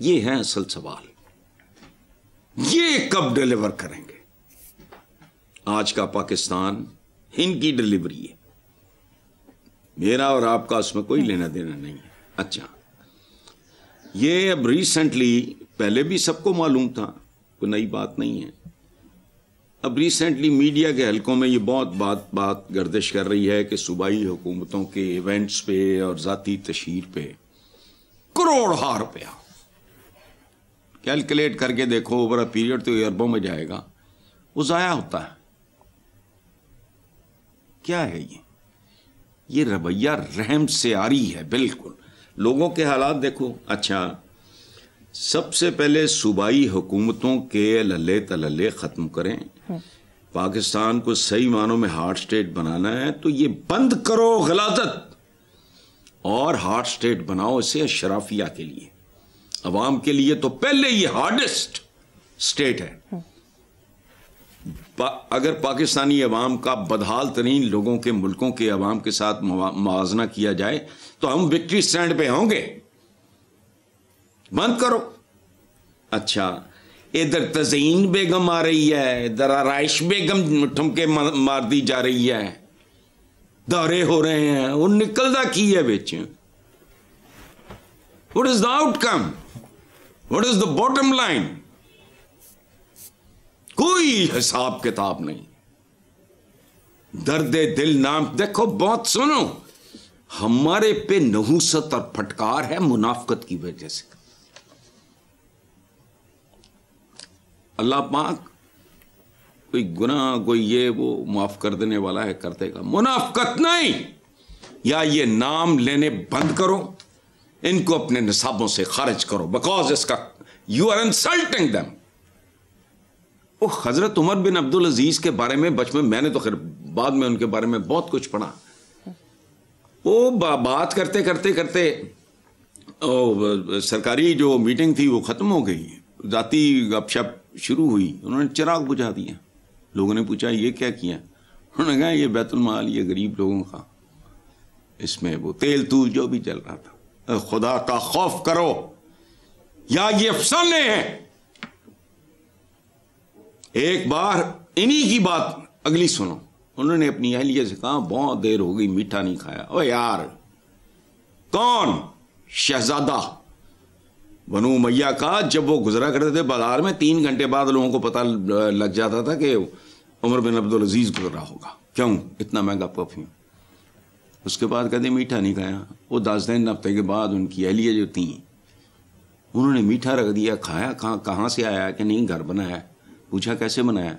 یہ ہے اصل سوال، یہ کب ڈیلیور کریں گے؟ آج کا پاکستان ان کی ڈلیوری ہے، میرا اور آپ کا اس میں کوئی لینا دینا نہیں ہے۔ اچھا، یہ اب ریسنٹلی، پہلے بھی سب کو معلوم تھا، کوئی نئی بات نہیں ہے، اب ریسنٹلی میڈیا کے حلقوں میں یہ بہت بات گردش کر رہی ہے کہ صوبائی حکومتوں کے ایونٹس پہ اور ذاتی تشہیر پہ کروڑ روپیہ، کیلکولیٹ کر کے دیکھو اوور اے پیریڈ تو یہ اربوں میں جائے گا، وہ ضائع ہوتا ہے۔ کیا ہے یہ رویہ رحم سے آری ہے بالکل۔ لوگوں کے حالات دیکھو۔ اچھا، سب سے پہلے صوبائی حکومتوں کے للے تللے ختم کریں، پاکستان کو صحیح معنوں میں ہارڈ سٹیٹ بنانا ہے تو یہ بند کرو غلاظت، اور ہارڈ سٹیٹ بناؤ اسے اشرافیہ کے لیے، عوام کے لیے تو پہلے یہ ہارڈسٹ سٹیٹ ہے۔ اگر پاکستانی عوام کا بدحال ترین لوگوں کے ملکوں کے عوام کے ساتھ موازنہ کیا جائے تو ہم وکٹری سٹینڈ پہ ہوں گے۔ بند کرو۔ اچھا، ادھر تزئین بیگم آ رہی ہے، ادھر آرائش بیگم ٹھمکے مار دی جا رہی ہے، دورے ہو رہے ہیں، وہ نکلدا کی ہے بچ۔ What is the outcome? What is the bottom line? کوئی حساب کتاب نہیں۔ درد دل نام دیکھو، بہت سنو، ہمارے پہ نحوست اور پھٹکار ہے منافقت کی وجہ سے۔ اللہ پاک کوئی گناہ کوئی یہ وہ معاف کر دینے والا ہے، کر دے گا۔ منافقت نہیں، یا یہ نام لینے بند کرو، ان کو اپنے نصابوں سے خارج کرو، بیکاز اس کا یو آر انسلٹنگ دیم۔ وہ حضرت عمر بن عبدالعزیز کے بارے میں بچپن میں نے تو خیر بعد میں ان کے بارے میں بہت کچھ پڑھا، وہ بات کرتے کرتے کرتے سرکاری جو میٹنگ تھی وہ ختم ہو گئی، ذاتی گپ شپ شروع ہوئی، انہوں نے چراغ بجھا دیا۔ لوگوں نے پوچھا یہ کیا کیا؟ انہوں نے کہا یہ بیت المال، یہ غریب لوگوں کا، اس میں وہ تیل تول جو بھی چل رہا تھا۔ خدا کا خوف کرو، یا یہ افسانے ہیں۔ ایک بار انہی کی بات اگلی سنو، انہوں نے اپنی اہلیہ سے کہا بہت دیر ہو گئی میٹھا نہیں کھایا۔ او یار، کون؟ شہزادہ بنو امیہ کا، جب وہ گزرا کرتے تھے بازار میں 3 گھنٹے بعد لوگوں کو پتہ لگ جاتا تھا کہ عمر بن عبدالعزیز گزرا ہوگا۔ کیوں؟ اتنا مہنگا پرفیوم۔ اس کے بعد کہتے میٹھا نہیں کھایا۔ وہ 10 دن ہفتے کے بعد ان کی اہلیہ جو تھیں انہوں نے میٹھا رکھ دیا، کھایا کہاں سے آیا کہ نہیں گھر بنایا۔ پوچھا کیسے بنایا؟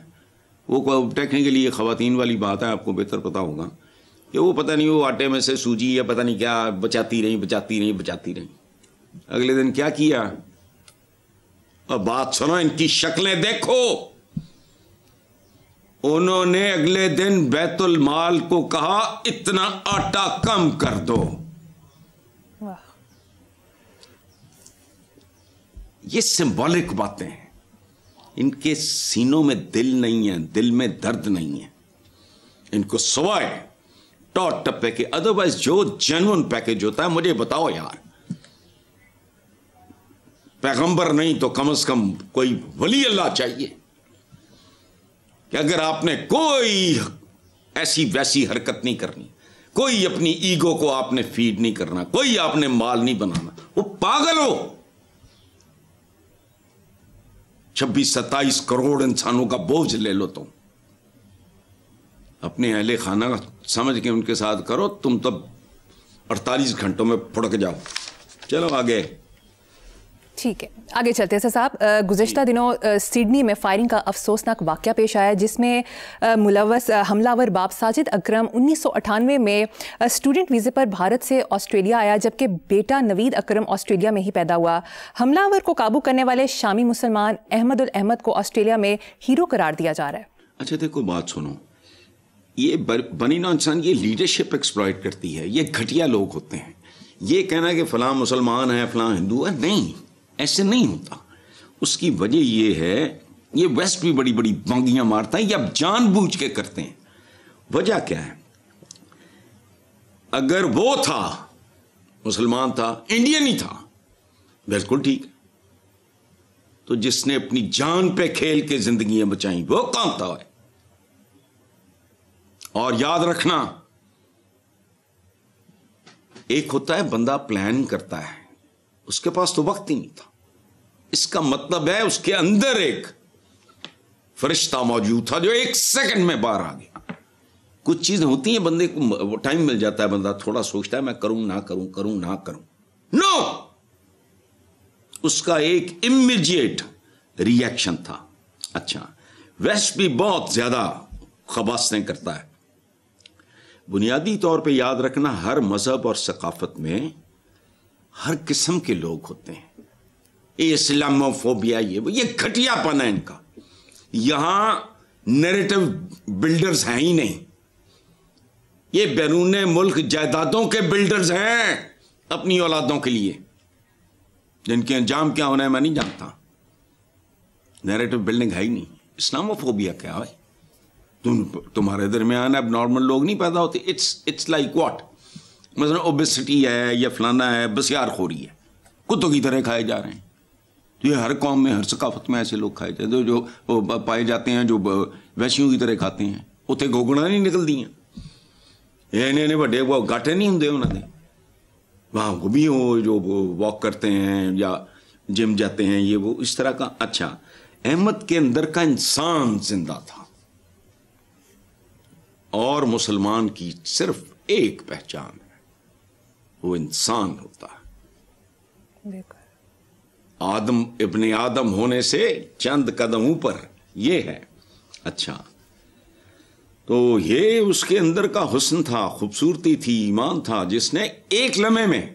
وہ ٹیکنیکلی خواتین والی بات ہے، آپ کو بہتر پتا ہوگا کہ وہ پتہ نہیں وہ آٹے میں سے سوجی یا پتہ نہیں کیا بچاتی رہی۔ اگلے دن کیا کیا؟ اور بات سنو، ان کی شکلیں دیکھو۔ انہوں نے اگلے دن بیت المال کو کہا اتنا آٹا کم کر دو۔ یہ سمبولک باتیں ہیں، ان کے سینوں میں دل نہیں ہے، دل میں درد نہیں ہے۔ ان کو سوائے ٹاٹ ٹپے کے، ادروائز جو جینون پیکج ہوتا ہے، مجھے بتاؤ یار، پیغمبر نہیں تو کم از کم کوئی ولی اللہ چاہیے کہ اگر آپ نے کوئی ایسی ویسی حرکت نہیں کرنی، کوئی اپنی ایگو کو آپ نے فیڈ نہیں کرنا، کوئی آپ نے مال نہیں بنانا، وہ پاگل ہو۔ 26-27 کروڑ انسانوں کا بوجھ لے لو، تم اپنے اہل خانہ سمجھ کے ان کے ساتھ کرو، تم تو 48 گھنٹوں میں پھڑک جاؤ۔ چلو آگے۔ ٹھیک ہے، آگے چلتے ہیں صاحب۔ گزشتہ دنوں سڈنی میں فائرنگ کا افسوسناک واقعہ پیش آیا جس میں ملوث حملہ آور باب ساجد اکرم 1998 میں اسٹوڈنٹ ویزے پر بھارت سے آسٹریلیا آیا، جبکہ بیٹا نوید اکرم آسٹریلیا میں ہی پیدا ہوا۔ حملہ آور کو قابو کرنے والے شامی مسلمان احمد الاحمد کو آسٹریلیا میں ہیرو قرار دیا جا رہا ہے۔ اچھا دیکھو، بات سنو، یہ بنی نوع انسان یہ لیڈرشپ ایکسپلائٹ کرتی ہے، یہ گھٹیا لوگ ہوتے ہیں۔ یہ کہنا کہ فلاں مسلمان ہے فلاں ہندو ہے، نہیں، ایسے نہیں ہوتا۔ اس کی وجہ یہ ہے، یہ ویسٹ بھی بڑی بڑی بانگیاں مارتا ہے، یا جان بوجھ کے کرتے ہیں۔ وجہ کیا ہے؟ اگر وہ تھا مسلمان تھا، انڈین ہی تھا، بالکل ٹھیک، تو جس نے اپنی جان پہ کھیل کے زندگیاں بچائیں وہ کون تھا؟ اور یاد رکھنا، ایک ہوتا ہے بندہ پلان کرتا ہے، اس کے پاس تو وقت ہی نہیں تھا، اس کا مطلب ہے اس کے اندر ایک فرشتہ موجود تھا جو 1 سیکنڈ میں باہر آ گیا۔ کچھ چیزیں ہوتی ہیں بندے کو ٹائم مل جاتا ہے، بندہ تھوڑا سوچتا ہے میں کروں نہ کروں، کروں نہ کروں، نو، اس کا ایک امیڈیٹ ری ایکشن تھا۔ اچھا، ویسٹ بھی بہت زیادہ خباثتیں کرتا ہے۔ بنیادی طور پہ یاد رکھنا، ہر مذہب اور ثقافت میں ہر قسم کے لوگ ہوتے ہیں۔ یہ اسلاموفوبیا، یہ گھٹیا پن ہے ان کا۔ یہاں نیریٹو بلڈرز ہیں ہی نہیں، یہ بیرون ملک جائیدادوں کے بلڈرز ہیں اپنی اولادوں کے لیے، جن کے انجام کیا ہونا ہے میں نہیں جانتا۔ نیریٹو بلڈنگ ہے ہی نہیں۔ اسلاموفوبیا کیا ہے؟ تمہارے درمیان اب نارمل لوگ نہیں پیدا ہوتے۔ اٹس لائک واٹ، مثلا اوبیسٹی ہے یا فلانا ہے، بسیار خوری ہے، کتوں کی طرح کھائے جا رہے ہیں۔ تو یہ ہر قوم میں، ہر ثقافت میں ایسے لوگ کھائے جاتے ہیں جو پائے جاتے ہیں جو ویشیوں کی طرح کھاتے ہیں۔ اتنے گوگڑا نہیں نکلتی ہیں، بڑے وہ گاٹے نہیں ہوں انہوں نے، وہاں وہ بھی ہو جو واک کرتے ہیں یا جم جاتے ہیں، یہ وہ اس طرح کا۔ اچھا، احمد کے اندر کا انسان زندہ تھا، اور مسلمان کی صرف ایک پہچان ہے، وہ انسان ہوتا ہے۔ آدم ابن آدم ہونے سے چند قدم اوپر یہ ہے۔ اچھا، تو یہ اس کے اندر کا حسن تھا، خوبصورتی تھی، ایمان تھا، جس نے ایک لمحے میں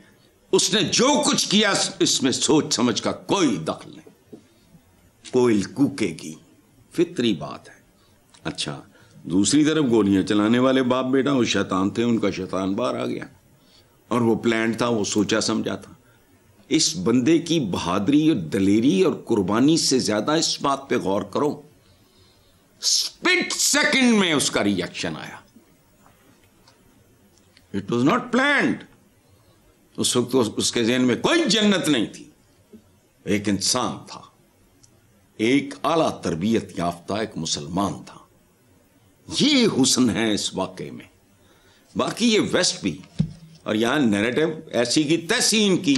اس نے جو کچھ کیا اس میں سوچ سمجھ کا کوئی دخل نہیں، کوئی کوکے کی فطری بات ہے۔ اچھا، دوسری طرف گولیاں چلانے والے باپ بیٹا وہ شیطان تھے، ان کا شیطان باہر آ گیا، اور وہ پلان تھا، وہ سوچا سمجھا تھا۔ اس بندے کی بہادری اور دلیری اور قربانی سے زیادہ اس بات پہ غور کرو، سپلٹ سیکنڈ میں اس کا ری ایکشن آیا۔ It was not planned. اس وقت اس کے ذہن میں کوئی جنت نہیں تھی، ایک انسان تھا، ایک اعلیٰ تربیت یافتہ ایک مسلمان تھا۔ یہ حسن ہے اس واقعے میں۔ باقی یہ ویسٹ بھی، اور یہاں نیریٹو ایسی کی تیسی ان کی،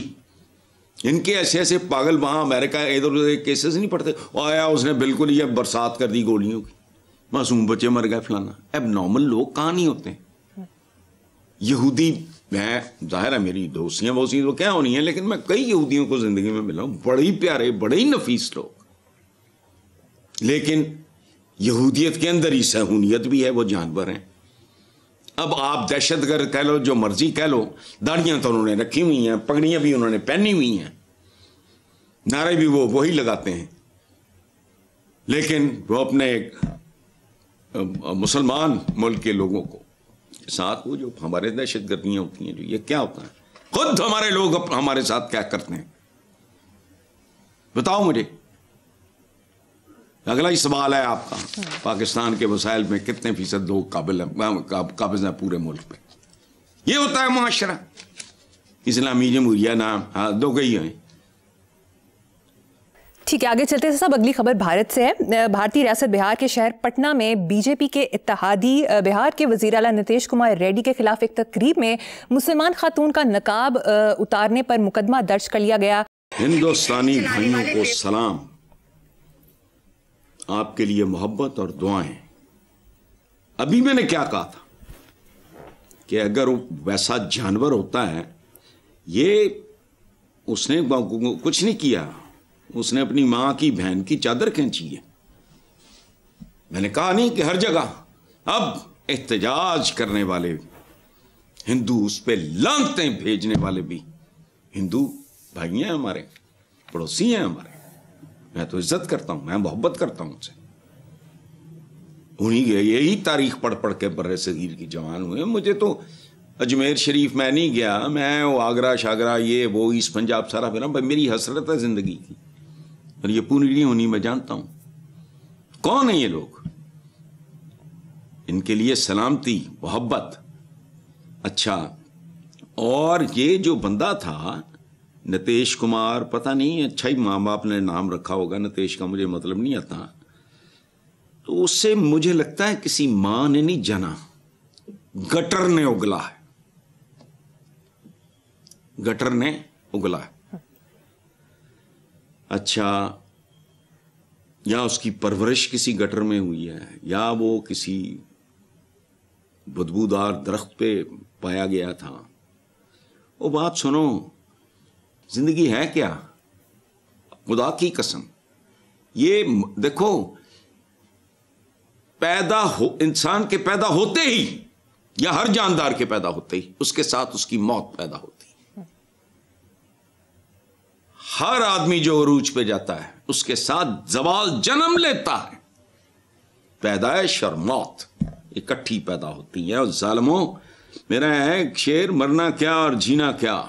ان کے ایسے ایسے پاگل وہاں امریکہ ادھر ادھر کیسز نہیں پڑتے، آیا اس نے بالکل یہ برسات کر دی گولیوں کی، معصوم بچے مر گئے فلانا۔ اب نارمل لوگ کہاں نہیں ہوتے؟ یہودی، میں ظاہر ہے میری دوستیاں بہت سی تو کیا ہونی ہیں، لیکن میں کئی یہودیوں کو زندگی میں ملا ہوں، بڑے ہی پیارے، بڑے ہی نفیس لوگ، لیکن یہودیت کے اندر ہی سہونیت بھی ہے، وہ جانور ہیں۔ اب آپ دہشت گرد کہہ لو، جو مرضی کہہ لو، داڑیاں تو انہوں نے رکھی ہوئی ہیں، پگڑیاں بھی انہوں نے پہنی ہوئی ہیں، نعرے بھی وہ وہی لگاتے ہیں، لیکن وہ اپنے مسلمان ملک کے لوگوں کو ساتھ، وہ جو ہمارے دہشت گردیاں ہوتی ہیں، جو یہ کیا ہوتا ہے، خود ہمارے لوگ ہمارے ساتھ کیا کرتے ہیں، بتاؤ مجھے۔ اگلا ہی سوال ہے آپ کا، پاکستان کے وسائل میں کتنے فیصد لوگ قابض ہیں پورے ملک پہ؟ یہ ہوتا ہے معاشرہ۔ اسلامی جمہوریہ نام دو گئی ہیں۔ ٹھیک ہے، آگے چلتے ہیں صاحب، اگلی خبر بھارت سے ہے۔ بھارتی ریاست بہار کے شہر پٹنہ میں بی جے پی کے اتحادی بہار کے وزیر اعلیٰ نتیش کمار ریڈی کے خلاف ایک تقریب میں مسلمان خاتون کا نقاب اتارنے پر مقدمہ درج کر لیا گیا۔ ہندوستانی بھائیوں کو سلام، آپ کے لیے محبت اور دعائیں۔ ابھی میں نے کیا کہا تھا کہ اگر ویسا جانور ہوتا ہے، یہ اس نے کچھ نہیں کیا، اس نے اپنی ماں کی بہن کی چادر کھینچی ہے۔ میں نے کہا نہیں کہ ہر جگہ اب احتجاج کرنے والے ہندو، اس پہ لعنتیں بھیجنے والے بھی ہندو بھائی ہیں، ہمارے پڑوسی ہیں ہمارے، میں تو عزت کرتا ہوں، میں محبت کرتا ہوں ان سے، انہیں یہی تاریخ پڑھ پڑھ کے برے صغیر کی جوان ہوئے۔ مجھے تو اجمیر شریف میں نہیں گیا، میں وہ آگرہ شاگرہ یہ وہ ایسٹ پنجاب سارا پھرا، میری حسرت ہے زندگی کی، اور یہ پوری نہیں ہونی، میں جانتا ہوں کون ہیں یہ لوگ، ان کے لیے سلامتی، محبت۔ اچھا، اور یہ جو بندہ تھا نتیش کمار، پتہ نہیں اچھا ہی ماں باپ نے نام رکھا ہوگا، نتیش کا مجھے مطلب نہیں آتا، تو اس سے مجھے لگتا ہے کسی ماں نے نہیں جنا، گٹر نے اگلا ہے، گٹر نے اگلا ہے. اچھا، یا اس کی پرورش کسی گٹر میں ہوئی ہے، یا وہ کسی بدبودار درخت پہ پایا گیا تھا. وہ بات سنو، زندگی ہے کیا؟ خدا کی قسم، یہ دیکھو، انسان کے پیدا ہوتے ہی یا ہر جاندار کے پیدا ہوتے ہی اس کے ساتھ اس کی موت پیدا ہوتی ہے. ہر آدمی جو عروج پہ جاتا ہے اس کے ساتھ زوال جنم لیتا ہے. پیدائش اور موت اکٹھی پیدا ہوتی ہیں. اور ظالموں، میرا ہے ایک شعر، مرنا کیا اور جینا کیا،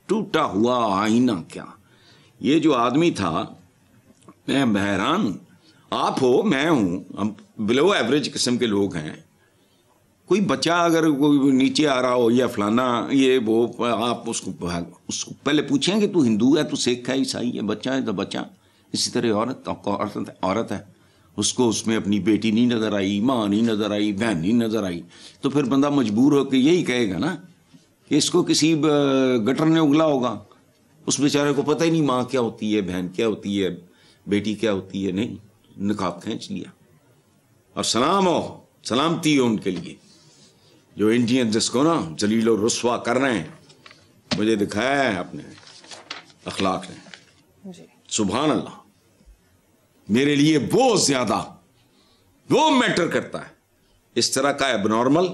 ٹوٹا ہوا آئینہ کیا. یہ جو آدمی تھا، میں حیران ہوں. آپ ہو، میں ہوں، ہم بلو ایوریج قسم کے لوگ ہیں. کوئی بچہ اگر کوئی نیچے آ رہا ہو یا فلانا یہ وہ، آپ اس کو پہلے پوچھیں کہ تو ہندو ہے، تو سکھ ہے، عیسائی ہے، بچہ ہے تو بچہ. اسی طرح عورت ہے، اس کو اس میں اپنی بیٹی نہیں نظر آئی، ماں نہیں نظر آئی، بہن نہیں نظر آئی، تو پھر بندہ مجبور ہو کے یہی کہے گا نا کہ اس کو کسی گٹر نے اگلا ہوگا. اس بیچارے کو پتہ ہی نہیں ماں کیا ہوتی ہے، بہن کیا ہوتی ہے، بیٹی کیا ہوتی ہے. نہیں، نقاب کھینچ لیا. اور سلامتی ہو ان کے لیے جو انڈین جس کو نا ذلیل و رسوا کر رہے ہیں. مجھے دکھایا ہے اپنے اخلاق نے. سبحان اللہ، میرے لیے بہت زیادہ وہ میٹر کرتا ہے. اس طرح کا ایب نارمل.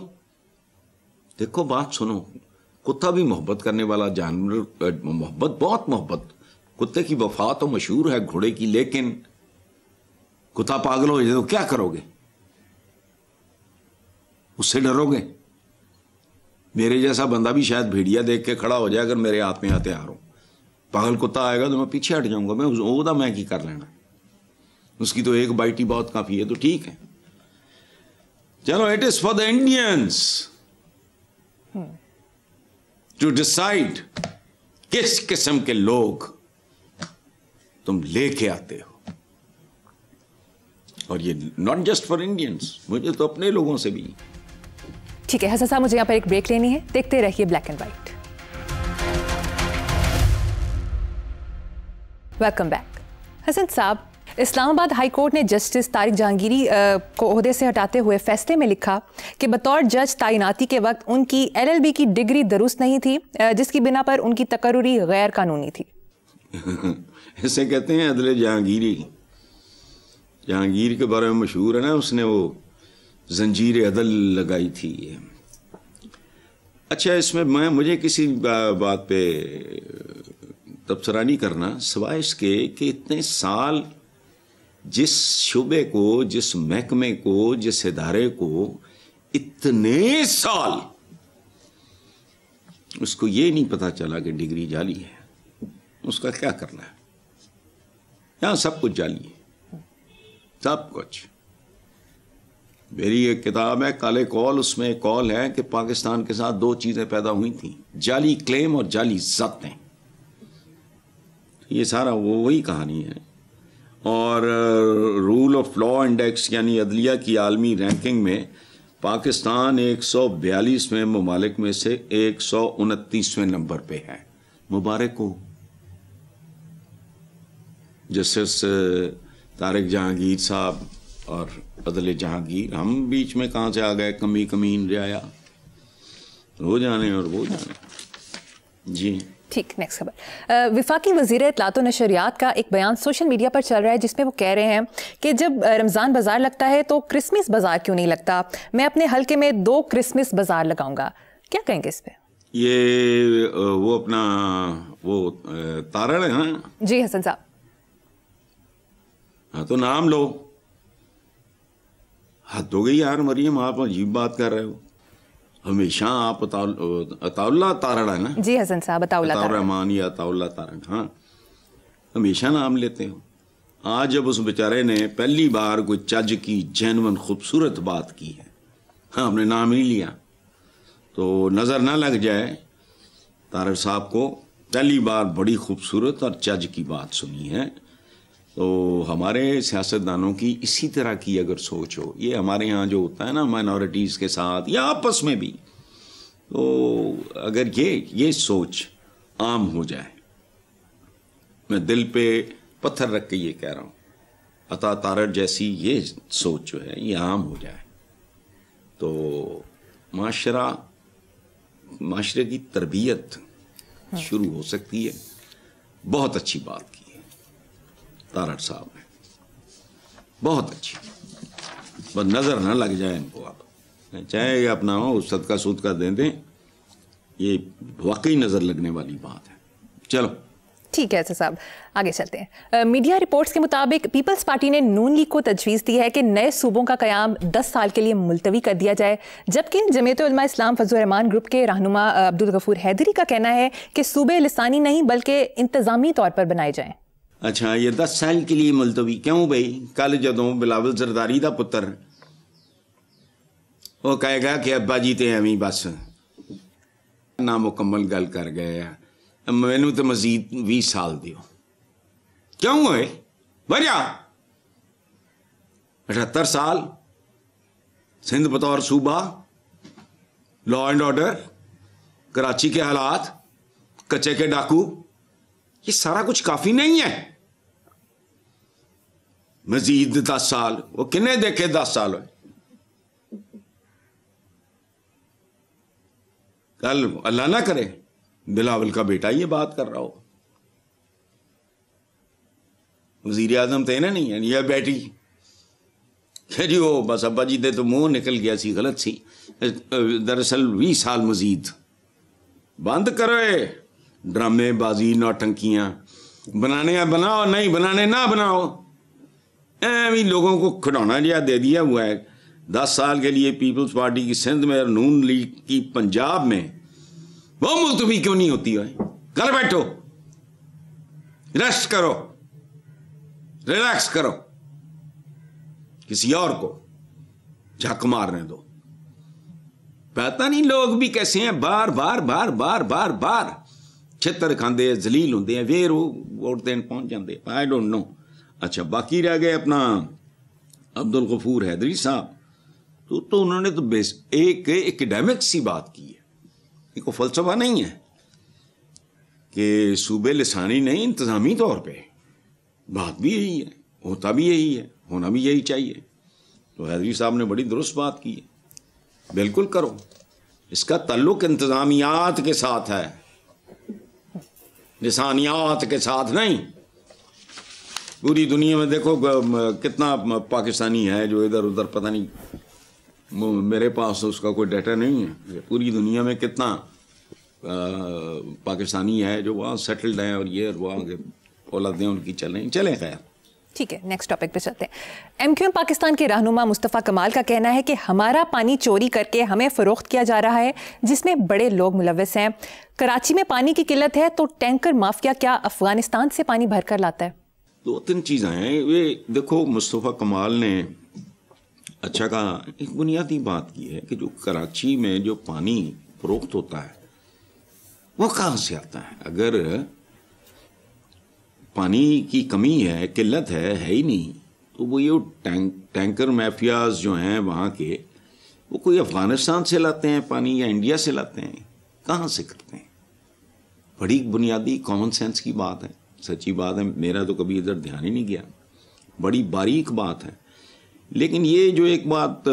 دیکھو بات سنو، کتا بھی محبت کرنے والا جانور، بہت محبت. کتے کی وفا تو مشہور ہے گھوڑے کی، لیکن کتا پاگل ہو جائے تو کیا کرو گے؟ اس سے ڈرو گے؟ میرے جیسا بندہ بھی شاید بھیڑیا دیکھ کے کھڑا ہو جائے اگر میرے ہاتھ میں ہتھیار ہو. پاگل کتا آئے گا تو میں پیچھے ہٹ جاؤں گا. میں اودا میں کی کر لینا، اس کی تو ایک بائٹ ہی بہت کافی ہے. تو ٹھیک ہے، چلو، it is for the Indians to decide کس قسم کے لوگ تم لے کے آتے ہو. اور یہ ناٹ جسٹ فار انڈینس، مجھے تو اپنے لوگوں سے بھی. ٹھیک ہے حسن صاحب، مجھے یہاں پر ایک بریک لینی ہے. دیکھتے رہیے black and white. Welcome back. Hasan صاحب، اسلام آباد ہائی کورٹ نے جسٹس طارق جہانگیری کو عہدے سے ہٹاتے ہوئے فیصلے میں لکھا کہ بطور جج تعیناتی کے وقت ان کی LLB کی ڈگری درست نہیں تھی، جس کی بنا پر ان کی تقرری غیر قانونی تھی. اسے کہتے ہیں عدل جہانگیری. جہانگیر کے بارے میں مشہور ہے نا، اس نے وہ زنجیر عدل لگائی تھی. اچھا، اس میں مجھے کسی بات پہ تبصرہ نہیں کرنا سوائے اس کے کہ اتنے سال جس شعبے کو، جس محکمے کو، جس ادارے کو اتنے سال اس کو یہ نہیں پتا چلا کہ ڈگری جعلی ہے، اس کا کیا کرنا ہے؟ یہاں سب کچھ جعلی ہے، سب کچھ. میری ایک کتاب ہے کالے کال، اس میں ایک کال ہے کہ پاکستان کے ساتھ دو چیزیں پیدا ہوئی تھیں، جعلی کلیم اور جعلی ضبطیں. یہ سارا وہی کہانی ہے. اور رول آف لا انڈیکس یعنی عدلیہ کی عالمی رینکنگ میں پاکستان 142 ممالک میں سے 129 نمبر پہ ہے. مبارک ہو. جسٹس طارق جہانگیر صاحب اور عدل جہانگیر، ہم بیچ میں کہاں سے آ گئے، کمی کمین رعایا، وہ جانے اور وہ جانے. جی ٹھیک. نیکسٹ خبر. وفاقی وزیر اطلاعات و نشریات کا ایک بیان سوشل میڈیا پر چل رہا ہے جس میں وہ کہہ رہے ہیں کہ جب رمضان بازار لگتا ہے تو کرسمس بازار کیوں نہیں لگتا؟ میں اپنے حلقے میں 2 کرسمس بازار لگاؤں گا. کیا کہیں گے اس پہ؟ یہ وہ اپنا وہ تارڑ ہے نا؟ جی حسن صاحب. ہاں تو نام لو. حد ہو گئی یار مریم، آپ عجیب بات کر رہے ہو. ہمیشہ آپ عطا اللہ تارڑ ہے نا؟ جی حسن صاحب، عطا الرحمان یا عطا اللہ تارڑ. ہاں، ہمیشہ نام لیتے ہو. آج جب اس بیچارے نے پہلی بار کوئی چج کی جینون خوبصورت بات کی ہے، ہاں، ہم نے نام نہیں لیا، تو نظر نہ لگ جائے تارڑ صاحب کو پہلی بار بڑی خوبصورت اور چج کی بات سنی ہے. تو ہمارے سیاستدانوں کی اسی طرح کی اگر سوچ ہو, یہ ہمارے ہاں جو ہوتا ہے نا مائنورٹیز کے ساتھ یا آپس میں بھی, تو اگر یہ سوچ عام ہو جائے, میں دل پہ پتھر رکھ کے یہ کہہ رہا ہوں, عطا تارڑ جیسی یہ سوچ جو ہے یہ عام ہو جائے, تو معاشرے کی تربیت شروع ہو سکتی ہے. بہت اچھی بات کی ہے تارڑ صاحب نے, بہت اچھی. بس نظر نہ لگ جائے ان کو, آپ چاہے اپنا صدقہ صدقہ دے دیں, یہ واقعی نظر لگنے والی بات ہے. چلو ٹھیک ہے صاحب, آگے چلتے ہیں. میڈیا رپورٹس کے مطابق پیپلز پارٹی نے نون لیگ کو تجویز دی ہے کہ نئے صوبوں کا قیام 10 سال کے لیے ملتوی کر دیا جائے, جبکہ جمعیت علماء اسلام فضل الرحمان گروپ کے رہنما عبدالغفور حیدری کا کہنا ہے کہ صوبے لسانی نہیں بلکہ انتظامی طور پر بنائے جائیں. اچھا, یہ 10 سال کے لیے ملتوی کیوں بھائی؟ کل جدوں بلاول زرداری دا پتر وہ کہے گا کہ ابا جی تے ایویں بس نامکمل گل کر گئے, مینوں تو مزید 20 سال دیو. کیوں ہوئے وجہ 78 سال سندھ بطور صوبہ, لا اینڈ آرڈر, کراچی کے حالات, کچے کے ڈاکو, یہ سارا کچھ کافی نہیں ہے. مزید 10 سال, وہ کنے دیکھے 10 سال ہوئے. کل اللہ نہ کرے بلاول کا بیٹا یہ بات کر رہا ہو, وزیر اعظم تو نا نہیں ہے, یہ بیٹی کہ جی وہ بس ابا جی دے تو منہ نکل گیا سی, غلط سی. دراصل 20 سال مزید. بند کرو ڈرامے بازی نوٹنکیاں, بنانے بناؤ, نہیں بنانے نہ بناؤ. ایویں لوگوں کو کھڈونا جہاں دے دیا ہوا ہے. 10 سال کے لیے پیپلز پارٹی کی سندھ میں اور نون لیگ کی پنجاب میں وہ ملتوی کیوں نہیں ہوتی ہے؟ گھر بیٹھو, ریسٹ کرو, ریلیکس کرو, کسی اور کو جھک مارنے دو. پتہ نہیں لوگ بھی کیسے ہیں, بار بار بار بار بار بار چھتر کھاندے, ذلیل ہوندے ہیں, پھر وہ ووٹ دین پہنچ جاندے. I don't know. اچھا, باقی رہ گئے اپنا عبدالغفور حیدری صاحب, تو انہوں نے تو ایک ایکڈیمک سی بات کی ہے, یہ کوئی فلسفہ نہیں ہے کہ صوبے لسانی نہیں انتظامی طور پہ. بات بھی یہی ہے, ہوتا بھی یہی ہے, ہونا بھی یہی چاہیے. تو حیدری صاحب نے بڑی درست بات کی ہے, بالکل کرو. اس کا تعلق انتظامیات کے ساتھ ہے, لسانیات کے ساتھ نہیں. پوری دنیا میں دیکھو کتنا پاکستانی ہے جو ادھر ادھر پتہ نہیں, میرے پاس اس کا کوئی ڈیٹا نہیں ہے. پوری دنیا میں کتنا پاکستانی ہے جو وہاں سیٹلڈ ہیں, اور یہ وہاں کے اولادیں ان کی چلیں. خیر ٹھیک ہے, نیکسٹ ٹاپک پہ چلتے ہیں. ایم کیو ایم پاکستان کے رہنما مصطفیٰ کمال کا کہنا ہے کہ ہمارا پانی چوری کر کے ہمیں فروخت کیا جا رہا ہے, جس میں بڑے لوگ ملوث ہیں. کراچی میں پانی کی قلت ہے تو ٹینکر مافیا کیا افغانستان سے پانی بھر کر لاتا ہے؟ 2-3 چیزیں ہیں. یہ دیکھو مصطفیٰ کمال نے اچھا کہا, ایک بنیادی بات کی ہے کہ جو کراچی میں جو پانی فروخت ہوتا ہے وہ کہاں سے آتا ہے؟ اگر پانی کی کمی ہے, قلت ہے ہی نہیں, تو وہ یہ ٹینکر مافیاز جو ہیں وہاں کے, وہ کوئی افغانستان سے لاتے ہیں پانی یا انڈیا سے لاتے ہیں, کہاں سے کرتے ہیں؟ بڑی بنیادی کامن سینس کی بات ہے, سچی بات ہے. میرا تو کبھی ادھر دھیان ہی نہیں گیا, بڑی باریک بات ہے. لیکن یہ جو ایک بات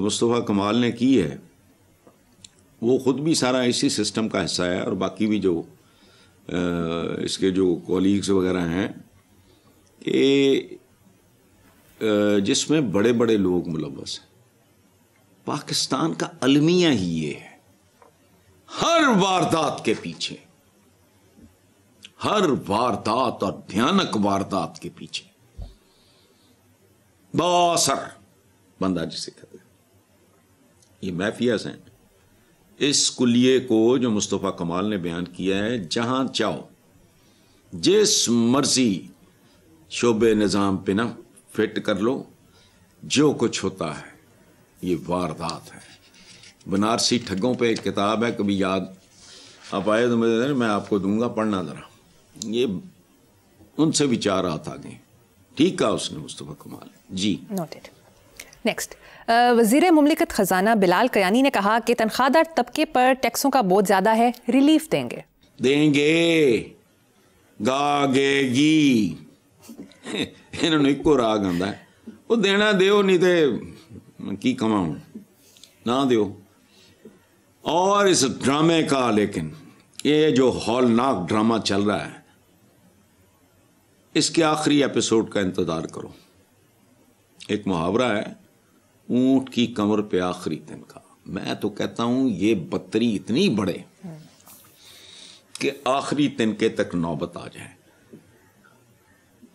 مصطفیٰ کمال نے کی ہے وہ خود بھی سارا اسی سسٹم کا حصہ ہے, اور باقی بھی جو اس کے جو کولیگز وغیرہ ہیں, کہ جس میں بڑے بڑے لوگ ملوث ہیں. پاکستان کا المیہ ہی یہ ہے, ہر واردات کے پیچھے, ہر واردات اور بھیانک واردات کے پیچھے باثر بندہ جسے کہتے ہیں یہ مافیاز ہیں. اس کلیے کو جو مصطفیٰ کمال نے بیان کیا ہے, جہاں چاہو جس مرضی شعبے نظام پہ نہ فٹ کر لو, جو کچھ ہوتا ہے یہ واردات ہے. بنارسی ٹھگوں پہ ایک کتاب ہے, کبھی یاد آپ آئے تو میں آپ کو دوں گا پڑھنا ذرا. یہ ان سے بھی 4 ہاتھ آگے. ٹھیک کہا اس نے مصطفیٰ کمال. جی نوٹڈ. نیکسٹ، وزیر مملکت خزانہ بلال کیانی نے کہا کہ تنخواہ دار طبقے پر ٹیکسوں کا بوجھ زیادہ ہے، ریلیف دیں گے. دیں گے، گاگے گی. انہوں نے ایک کو راگ آندا ہے وہ دینا دیو نہیں تے کی کماؤں نہ دیو. اور اس ڈرامے کا لیکن یہ جو ہولناک ڈرامہ چل رہا ہے اس کے آخری ایپیسوڈ کا انتظار کرو. ایک محاورہ ہے اونٹ کی کمر پہ آخری تنخواہ. میں تو کہتا ہوں یہ بدتری اتنی بڑھے کہ آخری تنکے تک نوبت آ جائے.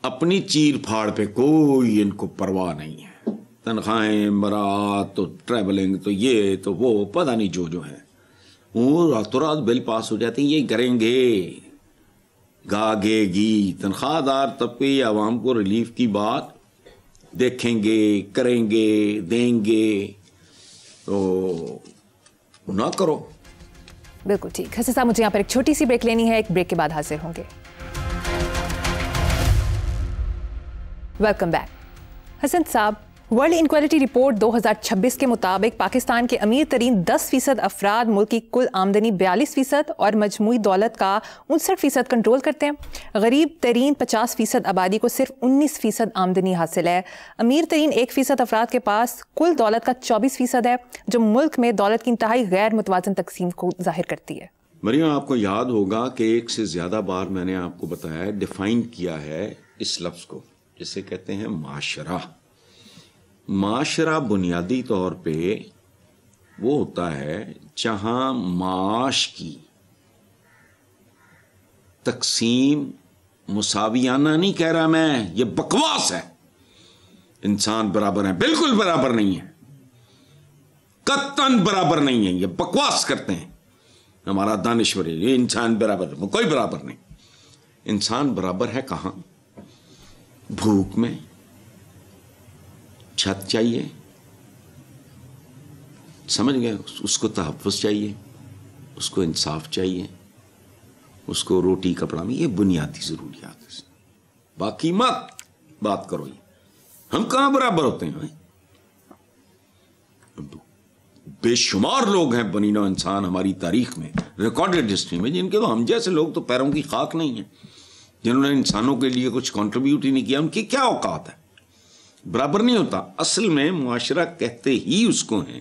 اپنی چیر پھاڑ پہ کوئی ان کو پرواہ نہیں ہے. تنخواہیں، برات، تو ٹریولنگ، تو یہ تو وہ پتہ نہیں جو ہیں وہ راتوں رات بل پاس ہو جاتے ہیں. یہ کریں گے، گاگے گی. تنخواہ دار طبقے عوام کو ریلیف کی بات دیکھیں گے، کریں گے، دیں گے. تو نہ کرو. بالکل ٹھیک. حسن صاحب مجھے یہاں پر ایک چھوٹی سی بریک لینی ہے، ایک بریک کے بعد حاضر ہوں گے. Welcome back. حسن صاحب، ورلڈ انکوالٹی رپورٹ 2026 کے مطابق پاکستان کے امیر ترین 10% افراد ملک کی کل آمدنی 42% اور مجموعی دولت کا 59% کنٹرول کرتے ہیں. غریب ترین 50% آبادی کو صرف 19% آمدنی حاصل ہے. امیر ترین 1% افراد کے پاس کل دولت کا 24% ہے، جو ملک میں دولت کی انتہائی غیر متوازن تقسیم کو ظاہر کرتی ہے. مریم، آپ کو یاد ہوگا کہ ایک سے زیادہ بار میں نے آپ کو بتایا ہے، ڈیفائن کیا ہے اس لفظ کو، جسے کہتے ہیں معاشرہ. معاشرہ بنیادی طور پہ وہ ہوتا ہے جہاں معاش کی تقسیم مساویانہ نہیں کہہ رہا میں، یہ بکواس ہے. انسان برابر ہیں، بالکل برابر نہیں ہے، قطعاً برابر نہیں ہے. یہ بکواس کرتے ہیں ہمارا دانشور. یہ انسان برابر، کوئی برابر نہیں. انسان برابر ہے کہاں؟ بھوک میں، چھت چاہیے، سمجھ گئے، اس کو تحفظ چاہیے، اس کو انصاف چاہیے، اس کو روٹی کپڑا میں. یہ بنیادی ضروریات ہیں. باقی مت بات کرو. یہ ہم کہاں برابر ہوتے ہیں؟ بے شمار لوگ ہیں بنی نوع انسان ہماری تاریخ میں، ریکارڈڈ ہسٹری میں، جن کے تو ہم جیسے لوگ تو پیروں کی خاک نہیں ہیں، جنہوں نے انسانوں کے لیے کچھ کنٹریبیوٹ ہی نہیں کیا. ان کی کیا اوقات ہے؟ برابر نہیں ہوتا. اصل میں معاشرہ کہتے ہی اس کو ہیں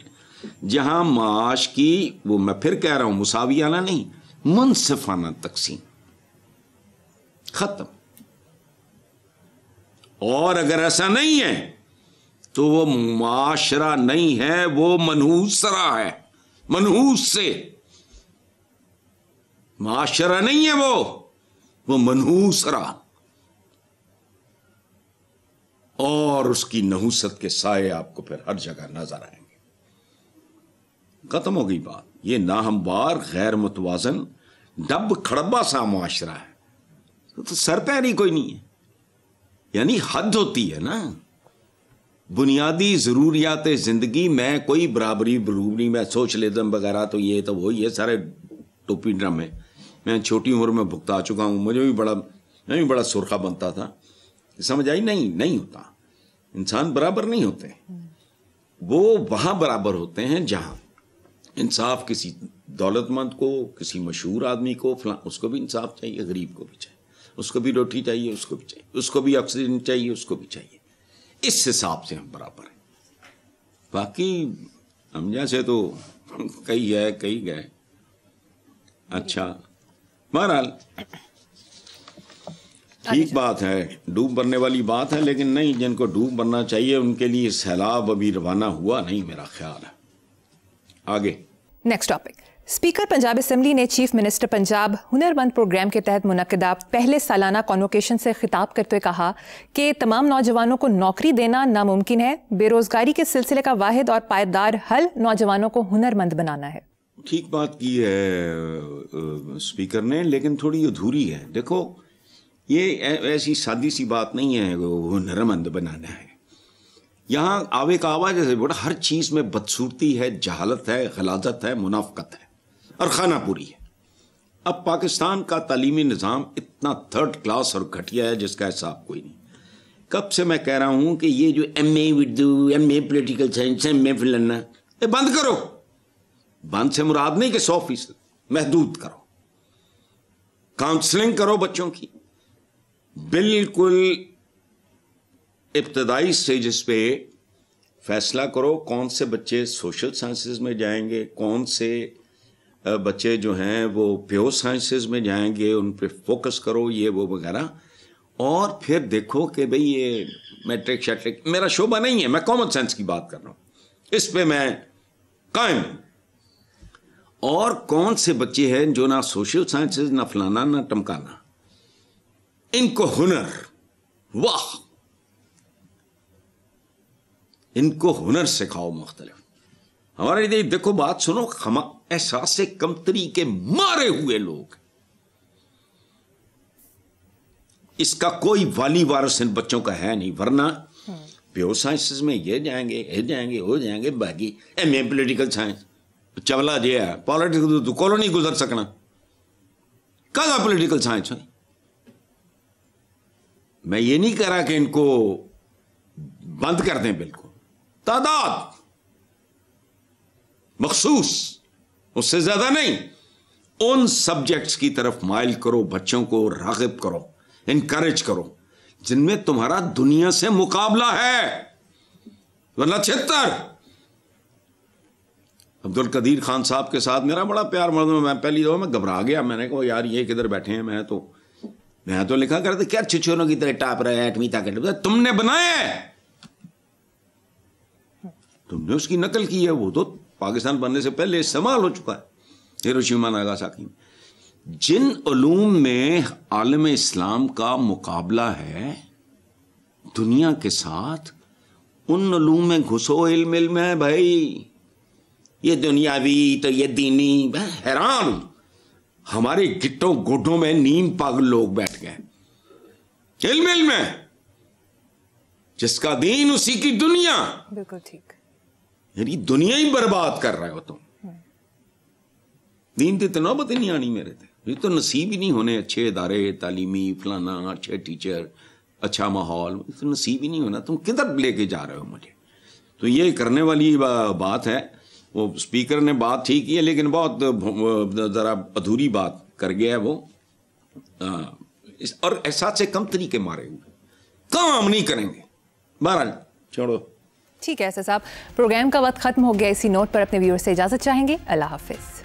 جہاں معاش کی، وہ میں پھر کہہ رہا ہوں، مساویانہ نہیں، منصفانہ تقسیم. ختم. اور اگر ایسا نہیں ہے تو وہ معاشرہ نہیں ہے، وہ منحوسرہ ہے. منحوس سے معاشرہ نہیں ہے، وہ منحوسرہ. اور اس کی نحوست کے سائے آپ کو پھر ہر جگہ نظر آئیں گے. ختم ہو گئی بات. یہ ناہموار، غیر متوازن، ڈب کھڑبا سا معاشرہ ہے. تو سر پیری کوئی نہیں ہے. یعنی حد ہوتی ہے نا. بنیادی ضروریات زندگی میں کوئی برابری میں سوشلزم وغیرہ تو یہ تو وہی ہے سارے ٹوپی ڈرامے. میں چھوٹی عمر میں بھگتا چکا ہوں. میں بھی بڑا سرخہ بنتا تھا. سمجھ آئی؟ نہیں ہوتا. انسان برابر نہیں ہوتے. وہ وہاں برابر ہوتے ہیں جہاں انصاف کسی دولت مند کو، کسی مشہور آدمی کو، فلاں، اس کو بھی انصاف چاہیے، غریب کو بھی چاہیے، اس کو بھی روٹی چاہیے، اس کو بھی چاہیے، اس کو بھی آکسیجن چاہیے، اس کو بھی چاہیے. اس حساب سے ہم برابر ہیں. باقی ہم جیسے تو کئی ہے، کئی گئے. اچھا، بہرحال ٹھیک بات ہے، ڈوب مرنے والی بات ہے، لیکن نہیں، جن کو ڈوب مرنا چاہیے ان کے لیے سیلاب ابھی روانہ ہوا نہیں، میرا خیال ہے. آگے next topic. Speaker Punjab assembly نے چیف منسٹر پنجاب ہنر مند پروگرام کے تحت منعقدہ پہلے سالانہ کانوکیشن سے خطاب کرتے ہوئے کہا کہ تمام نوجوانوں کو نوکری دینا ناممکن ہے. بے روزگاری کے سلسلے کا واحد اور پائیدار حل نوجوانوں کو ہنر مند بنانا ہے. ٹھیک بات کی ہے اسپیکر نے، لیکن تھوڑی ادھوری ہے. دیکھو، یہ ایسی سادی سی بات نہیں ہے وہ ہنر مند بنانا ہے. یہاں آوے کا آواز جیسے بڑا، ہر چیز میں بدصورتی ہے، جہالت ہے، غلاظت ہے، منافقت ہے اور خانہ پوری ہے. اب پاکستان کا تعلیمی نظام اتنا تھرڈ کلاس اور گھٹیا ہے جس کا حساب کوئی نہیں. کب سے میں کہہ رہا ہوں کہ یہ جو M A Urdu, M A political science, M A فلانا، یہ بند کرو. بند سے مراد نہیں کہ 100%، محدود کرو. کاؤنسلنگ کرو بچوں کی، بالکل ابتدائی سٹیجز پہ فیصلہ کرو کون سے بچے سوشل سائنسز میں جائیں گے، کون سے بچے جو ہیں وہ پیور سائنسز میں جائیں گے، ان پہ فوکس کرو، یہ وہ وغیرہ. اور پھر دیکھو کہ بھئی یہ میٹرک شیٹرک میرا شعبہ نہیں ہے، میں کامن سینس کی بات کر رہا ہوں، اس پہ میں قائم ہوں. اور کون سے بچے ہیں جو نہ سوشل سائنسز، نہ فلانا نہ ٹمکانا، ان کو ہنر، واہ، ان کو ہنر سکھاؤ مختلف. ہمارے لیے دیکھو بات سنو، ہم احساس کمتری کے مارے ہوئے لوگ، اس کا کوئی والی وارث ان بچوں کا ہے نہیں. ورنہ پیور سائنسز میں یہ جائیں گے، یہ جائیں گے، وہ جائیں گے، باقی ایم اے پولیٹیکل سائنس چولا جی ہے، پالیٹکس تو کولو نہیں گزر سکنا. کہاں پولیٹیکل سائنس ہے؟ میں یہ نہیں کہہ رہا کہ ان کو بند کر دیں، بالکل تعداد مخصوص، اس سے زیادہ نہیں. ان سبجیکٹس کی طرف مائل کرو، بچوں کو راغب کرو، انکریج کرو جن میں تمہارا دنیا سے مقابلہ ہے. ورنہ 76 عبد القدیر خان صاحب کے ساتھ میرا بڑا پیار مرد، میں پہلی دفعہ میں گھبرا گیا. میں نے کہا یار یہ کدھر بیٹھے ہیں؟ میں تو لکھا کرتے کیا چھچوروں کی طرح ٹاپ رہے 8ویں تک. تم نے بنایا ہے، تم نے اس کی نقل کی ہے، وہ تو پاکستان بننے سے پہلے استعمال ہو چکا ہے ہیروشیما ناگاساکی میں. جن علوم میں عالم اسلام کا مقابلہ ہے دنیا کے ساتھ، ان علوم میں گھسو. علم ہے بھائی، یہ دنیاوی تو یہ دینی. میں حیران ہوں، ہمارے گٹوں گڈوں میں نیم پاگل لوگ بیٹھ گئے. علم ہے، جس کا دین اسی کی دنیا. بالکل ٹھیک. یعنی دنیا ہی برباد کر رہے ہو تم. دین تے نوبت ہی نہیں آنی میرے تے. یہ تو نصیب ہی نہیں ہونے اچھے ادارے تعلیمی، فلانا، اچھے ٹیچر، اچھا ماحول، تو نصیب ہی نہیں ہونا. تم کدھر لے کے جا رہے ہو مجھے؟ تو یہ کرنے والی بات ہے. وہ اسپیکر نے بات ٹھیک کی ہے لیکن بہت ذرا ادھوری بات کر گیا ہے وہ. اور احساس سے کم طریقے مارے ہوئے کام نہیں کریں گے. بہرحال چھوڑو. ٹھیک ہے ایسا صاحب، پروگرام کا وقت ختم ہو گیا. اسی نوٹ پر اپنے ویور سے اجازت چاہیں گے. اللہ حافظ.